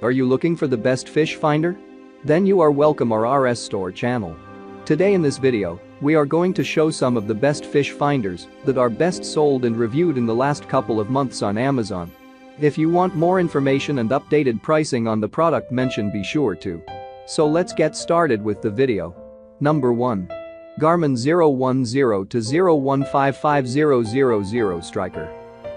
Are you looking for the best fish finder? Then you are welcome our RS Store channel. Today in this video, we are going to show some of the best fish finders that are best sold and reviewed in the last couple of months on Amazon. If you want more information and updated pricing on the product mentioned, be sure to. So let's get started with the video. Number 1. Garmin 010-01550000 Striker.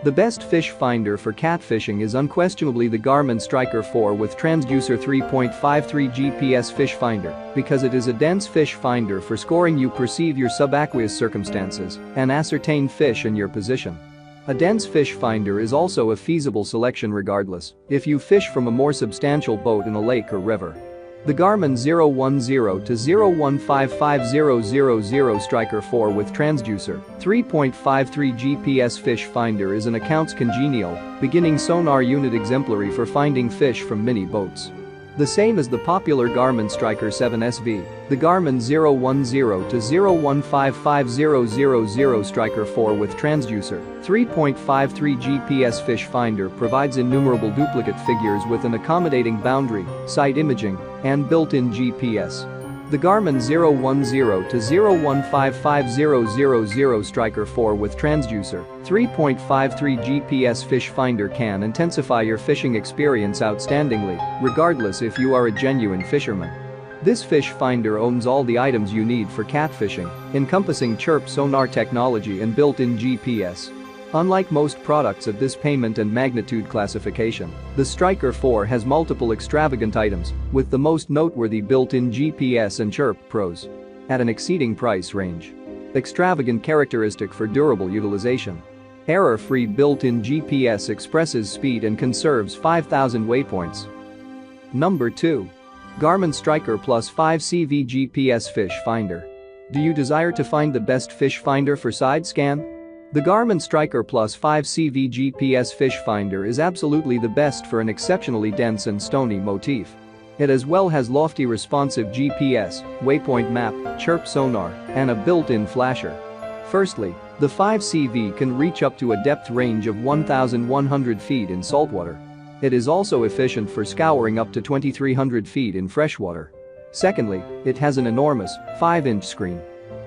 The best fish finder for catfishing is unquestionably the Garmin Striker 4 with transducer 3.53 GPS fish finder because it is a dense fish finder for scoring. You perceive your subaqueous circumstances and ascertain fish and your position. A dense fish finder is also a feasible selection regardless if you fish from a more substantial boat in a lake or river. The Garmin 010-01550000 Striker 4 with transducer 3.53 GPS fish finder is an accounts congenial, beginning sonar unit exemplary for finding fish from mini boats. The same as the popular Garmin Striker 7 SV, the Garmin 010-01550000 Striker 4 with transducer 3.53 GPS fish finder provides innumerable duplicate figures with an accommodating boundary, site imaging, and built-in GPS. The Garmin 010-01550000 Striker 4 with transducer 3.53 GPS fish finder can intensify your fishing experience outstandingly, regardless if you are a genuine fisherman. This fish finder owns all the items you need for catfishing, encompassing chirp sonar technology and built-in GPS. Unlike most products of this payment and magnitude classification, the Striker 4 has multiple extravagant items, with the most noteworthy built-in GPS and chirp pros. At an exceeding price range. Extravagant characteristic for durable utilization. Error-free built-in GPS expresses speed and conserves 5,000 waypoints. Number 2. Garmin Striker Plus 5 CV GPS Fish Finder. Do you desire to find the best fish finder for side scan? The Garmin Striker Plus 5 CV GPS Fish Finder is absolutely the best for an exceptionally dense and stony motif. It as well has lofty responsive GPS, waypoint map, chirp sonar, and a built-in flasher. Firstly, the 5CV can reach up to a depth range of 1,100 feet in saltwater. It is also efficient for scouring up to 2,300 feet in freshwater. Secondly, it has an enormous 5-inch screen.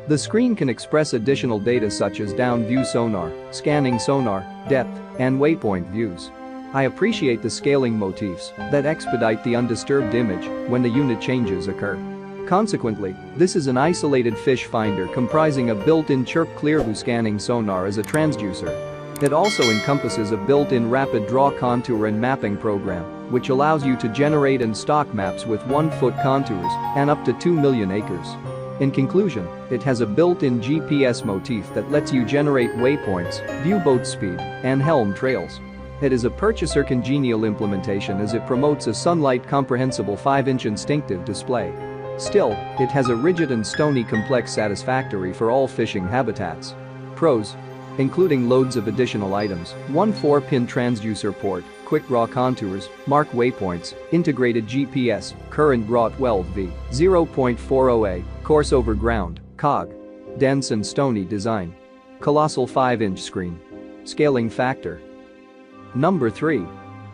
The screen can express additional data such as down view sonar, scanning sonar, depth, and waypoint views. I appreciate the scaling motifs that expedite the undisturbed image when the unit changes occur. Consequently, this is an isolated fish finder comprising a built-in chirp clearview scanning sonar as a transducer. It also encompasses a built-in rapid draw contour and mapping program, which allows you to generate and stock maps with 1-foot contours and up to 2 million acres. In conclusion, it has a built-in GPS motif that lets you generate waypoints, view boat speed, and helm trails. It is a purchaser congenial implementation as it promotes a sunlight comprehensible 5-inch instinctive display. Still, it has a rigid and stony complex satisfactory for all fishing habitats. Pros. Including loads of additional items, 1 4-pin transducer port, quick draw contours, mark waypoints, integrated GPS, current draw 12V, 0.40A, course over ground, COG. Dense and stony design. Colossal 5-inch screen. Scaling factor. Number 3.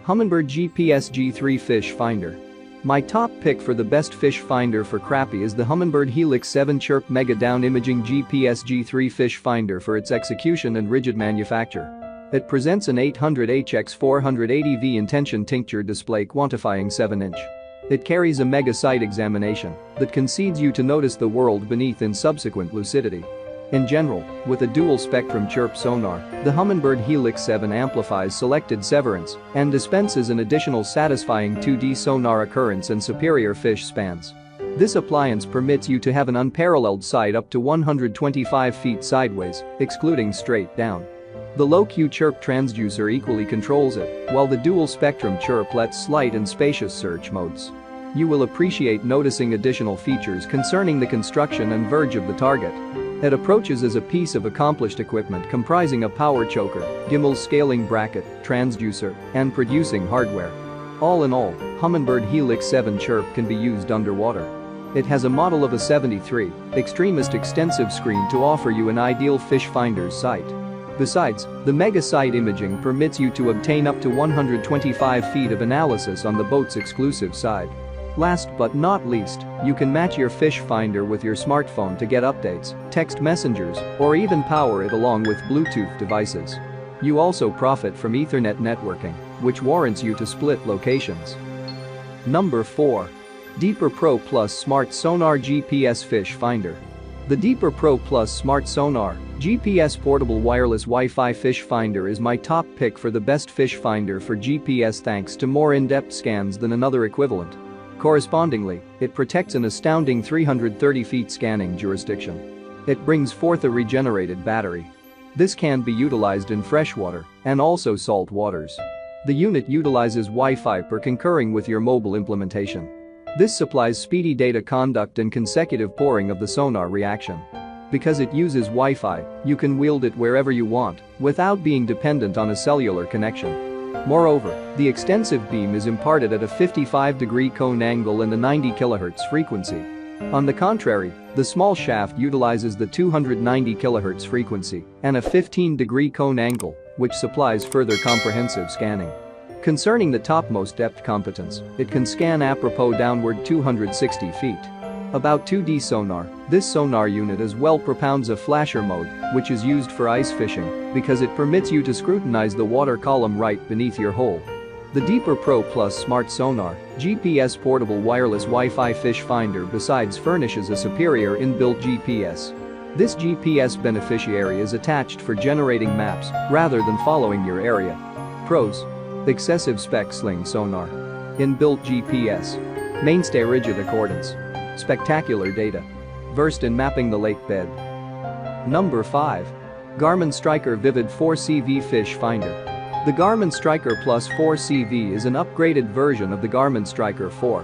Humminbird GPS G3 Fish Finder. My top pick for the best fish finder for crappie is the Humminbird Helix 7 Chirp Mega Down Imaging GPS G3 Fish Finder for its execution and rigid manufacture. It presents an 800HX480V intention tincture display quantifying 7-inch. It carries a mega sight examination that concedes you to notice the world beneath in subsequent lucidity. In general, with a dual-spectrum chirp sonar, the Humminbird Helix 7 amplifies selected severance and dispenses an additional satisfying 2D sonar occurrence and superior fish spans. This appliance permits you to have an unparalleled sight up to 125 feet sideways, excluding straight down. The low-Q chirp transducer equally controls it, while the dual-spectrum chirp lets slight and spacious search modes. You will appreciate noticing additional features concerning the construction and verge of the target. It approaches as a piece of accomplished equipment comprising a power choker, gimbal scaling bracket, transducer, and producing hardware. All in all, Humminbird Helix 7 Chirp can be used underwater. It has a model of a 73 Extremist extensive screen to offer you an ideal fish finder's sight. Besides, the Mega Sight imaging permits you to obtain up to 125 feet of analysis on the boat's exclusive side. Last but not least, you can match your fish finder with your smartphone to get updates, text messengers, or even power it along with Bluetooth devices. You also profit from Ethernet networking, which warrants you to split locations. Number 4. Deeper Pro Plus Smart Sonar GPS Fish Finder. The Deeper Pro Plus Smart Sonar GPS Portable Wireless Wi-Fi Fish Finder is my top pick for the best fish finder for GPS thanks to more in-depth scans than another equivalent. Correspondingly, it protects an astounding 330 feet scanning jurisdiction. It brings forth a regenerated battery. This can be utilized in freshwater and also salt waters. The unit utilizes Wi-Fi per concurring with your mobile implementation. This supplies speedy data conduct and consecutive pouring of the sonar reaction. Because it uses Wi-Fi, you can wield it wherever you want without being dependent on a cellular connection. Moreover, the extensive beam is imparted at a 55-degree cone angle and a 90 kHz frequency. On the contrary, the small shaft utilizes the 290 kHz frequency and a 15-degree cone angle, which supplies further comprehensive scanning. Concerning the topmost depth competence, it can scan apropos downward 260 feet. About 2D sonar, this sonar unit as well propounds a flasher mode, which is used for ice fishing because it permits you to scrutinize the water column right beneath your hole. The Deeper Pro Plus Smart Sonar GPS Portable Wireless Wi-Fi Fish Finder besides furnishes a superior inbuilt GPS. This GPS beneficiary is attached for generating maps rather than following your area. Pros: excessive spec sling sonar, inbuilt GPS, mainstay rigid accordance, spectacular data, versed in mapping the lake bed. Number 5. Garmin Striker Vivid 4CV Fish Finder. The Garmin Striker Plus 4CV is an upgraded version of the Garmin Striker 4.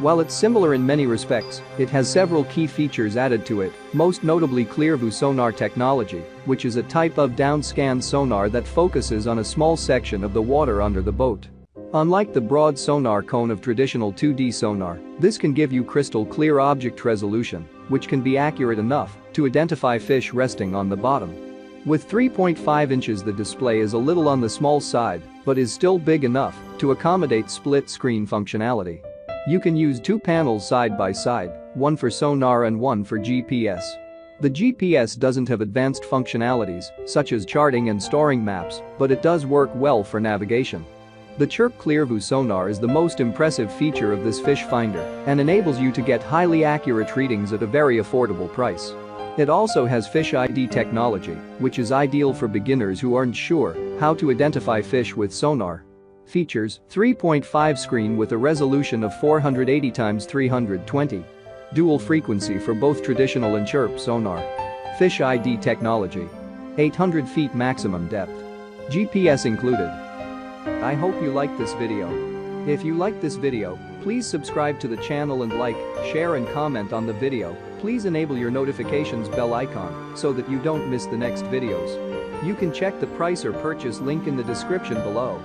While it's similar in many respects, it has several key features added to it, most notably Clearview sonar technology, which is a type of downscan sonar that focuses on a small section of the water under the boat. Unlike the broad sonar cone of traditional 2D sonar, this can give you crystal clear object resolution, which can be accurate enough to identify fish resting on the bottom. With 3.5 inches, the display is a little on the small side, but is still big enough to accommodate split screen functionality. You can use two panels side by side, one for sonar and one for GPS. The GPS doesn't have advanced functionalities, such as charting and storing maps, but it does work well for navigation. The Chirp Clearview sonar is the most impressive feature of this fish finder and enables you to get highly accurate readings at a very affordable price. It also has Fish ID technology, which is ideal for beginners who aren't sure how to identify fish with sonar. Features: 3.5 screen with a resolution of 480 x 320. Dual frequency for both traditional and chirp sonar. Fish ID technology. 800 feet maximum depth. GPS included. I hope you liked this video. If you liked this video, please subscribe to the channel and like, share and comment on the video. Please enable your notifications bell icon so that you don't miss the next videos. You can check the price or purchase link in the description below.